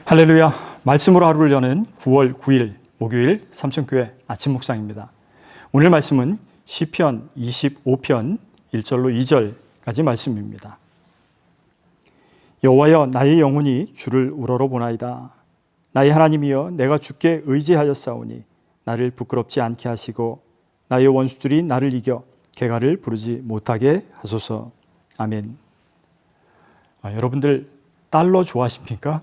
할렐루야. 말씀으로 하루를 여는 9월 9일 목요일 삼천교회 아침 묵상입니다. 오늘 말씀은 시편 25편 1절로 2절까지 말씀입니다. 여호와여, 나의 영혼이 주를 우러러보나이다. 나의 하나님이여, 내가 주께 의지하였사오니 나를 부끄럽지 않게 하시고 나의 원수들이 나를 이겨 개가를 부르지 못하게 하소서. 아멘. 여러분들 달러 좋아하십니까?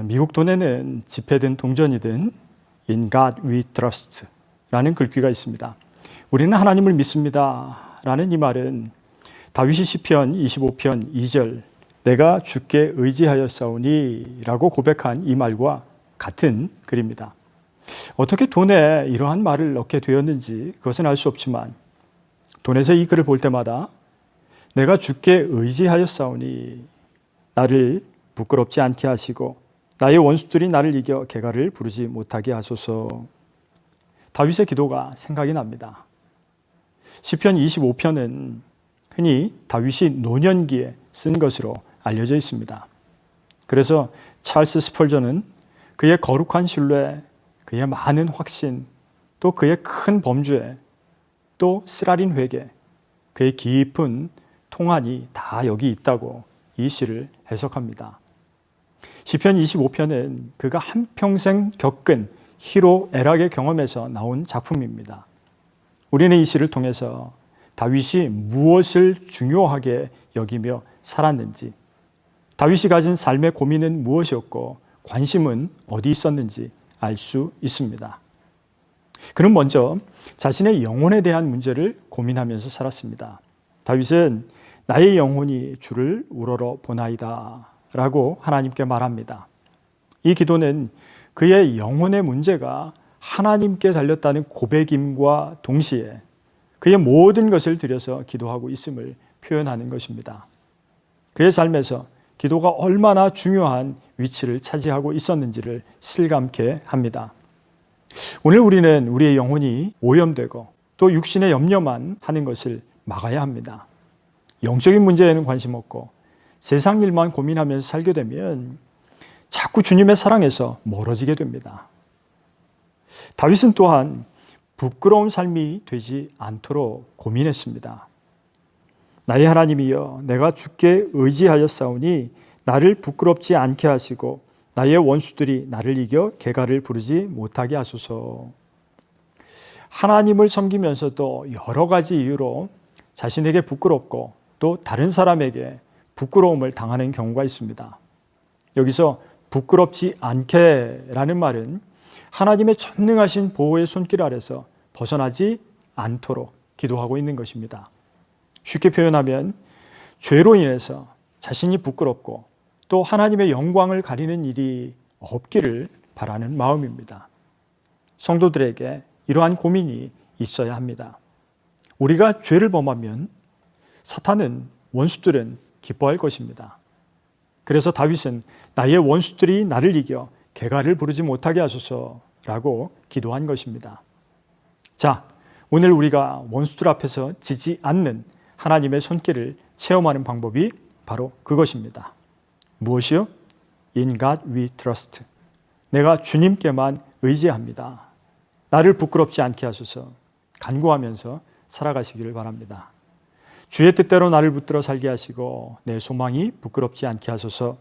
미국 돈에는 지폐든 동전이든 In God we trust 라는 글귀가 있습니다. 우리는 하나님을 믿습니다 라는 이 말은 다윗이 시편 25편 2절 내가 주께 의지하였사오니 라고 고백한 이 말과 같은 글입니다. 어떻게 돈에 이러한 말을 넣게 되었는지 그것은 알 수 없지만 돈에서 이 글을 볼 때마다 내가 주께 의지하였사오니 나를 부끄럽지 않게 하시고 나의 원수들이 나를 이겨 개가를 부르지 못하게 하소서. 다윗의 기도가 생각이 납니다. 시편 25편은 흔히 다윗이 노년기에 쓴 것으로 알려져 있습니다. 그래서 찰스 스펄전은 그의 거룩한 신뢰, 그의 많은 확신, 또 그의 큰 범죄, 또 쓰라린 회개, 그의 깊은 통한이 다 여기 있다고 이 시를 해석합니다. 시편 25편은 그가 한평생 겪은 희로애락의 경험에서 나온 작품입니다. 우리는 이 시를 통해서 다윗이 무엇을 중요하게 여기며 살았는지, 다윗이 가진 삶의 고민은 무엇이었고 관심은 어디 있었는지 알 수 있습니다. 그는 먼저 자신의 영혼에 대한 문제를 고민하면서 살았습니다. 다윗은 나의 영혼이 주를 우러러 보나이다 라고 하나님께 말합니다. 이 기도는 그의 영혼의 문제가 하나님께 달렸다는 고백임과 동시에 그의 모든 것을 들여서 기도하고 있음을 표현하는 것입니다. 그의 삶에서 기도가 얼마나 중요한 위치를 차지하고 있었는지를 실감케 합니다. 오늘 우리는 우리의 영혼이 오염되고 또 육신의 염려만 하는 것을 막아야 합니다. 영적인 문제에는 관심 없고 세상 일만 고민하면서 살게 되면 자꾸 주님의 사랑에서 멀어지게 됩니다. 다윗은 또한 부끄러운 삶이 되지 않도록 고민했습니다. 나의 하나님이여, 내가 주께 의지하였사오니 나를 부끄럽지 않게 하시고 나의 원수들이 나를 이겨 개가를 부르지 못하게 하소서. 하나님을 섬기면서도 여러 가지 이유로 자신에게 부끄럽고 또 다른 사람에게 부끄러움을 당하는 경우가 있습니다. 여기서 부끄럽지 않게 라는 말은 하나님의 전능하신 보호의 손길 아래서 벗어나지 않도록 기도하고 있는 것입니다. 쉽게 표현하면 죄로 인해서 자신이 부끄럽고 또 하나님의 영광을 가리는 일이 없기를 바라는 마음입니다. 성도들에게 이러한 고민이 있어야 합니다. 우리가 죄를 범하면 사탄은, 원수들은 기뻐할 것입니다. 그래서 다윗은 나의 원수들이 나를 이겨 개가를 부르지 못하게 하소서라고 기도한 것입니다. 자, 오늘 우리가 원수들 앞에서 지지 않는 하나님의 손길을 체험하는 방법이 바로 그것입니다. 무엇이요? In God we trust. 내가 주님께만 의지합니다. 나를 부끄럽지 않게 하소서. 간구하면서 살아가시기를 바랍니다. 주의 뜻대로 나를 붙들어 살게 하시고 내 소망이 부끄럽지 않게 하소서.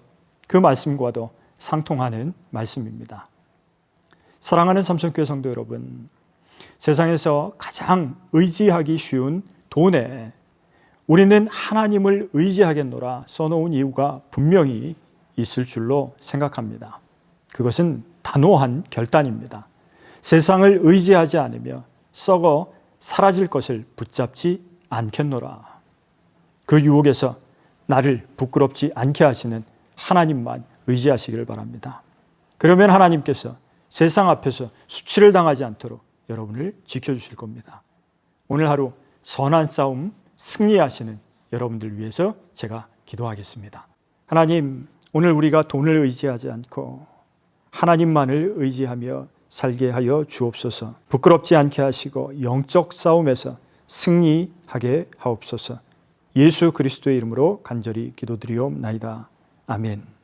그 말씀과도 상통하는 말씀입니다. 사랑하는 삼천교회 성도 여러분, 세상에서 가장 의지하기 쉬운 돈에 우리는 하나님을 의지하겠노라 써놓은 이유가 분명히 있을 줄로 생각합니다. 그것은 단호한 결단입니다. 세상을 의지하지 않으며 썩어 사라질 것을 붙잡지 않겠노라. 그 유혹에서 나를 부끄럽지 않게 하시는 하나님만 의지하시기를 바랍니다. 그러면 하나님께서 세상 앞에서 수치를 당하지 않도록 여러분을 지켜주실 겁니다. 오늘 하루 선한 싸움 승리하시는 여러분들 위해서 제가 기도하겠습니다. 하나님, 오늘 우리가 돈을 의지하지 않고 하나님만을 의지하며 살게 하여 주옵소서. 부끄럽지 않게 하시고 영적 싸움에서 승리하게 하옵소서. 예수 그리스도의 이름으로 간절히 기도드리옵나이다. 아멘.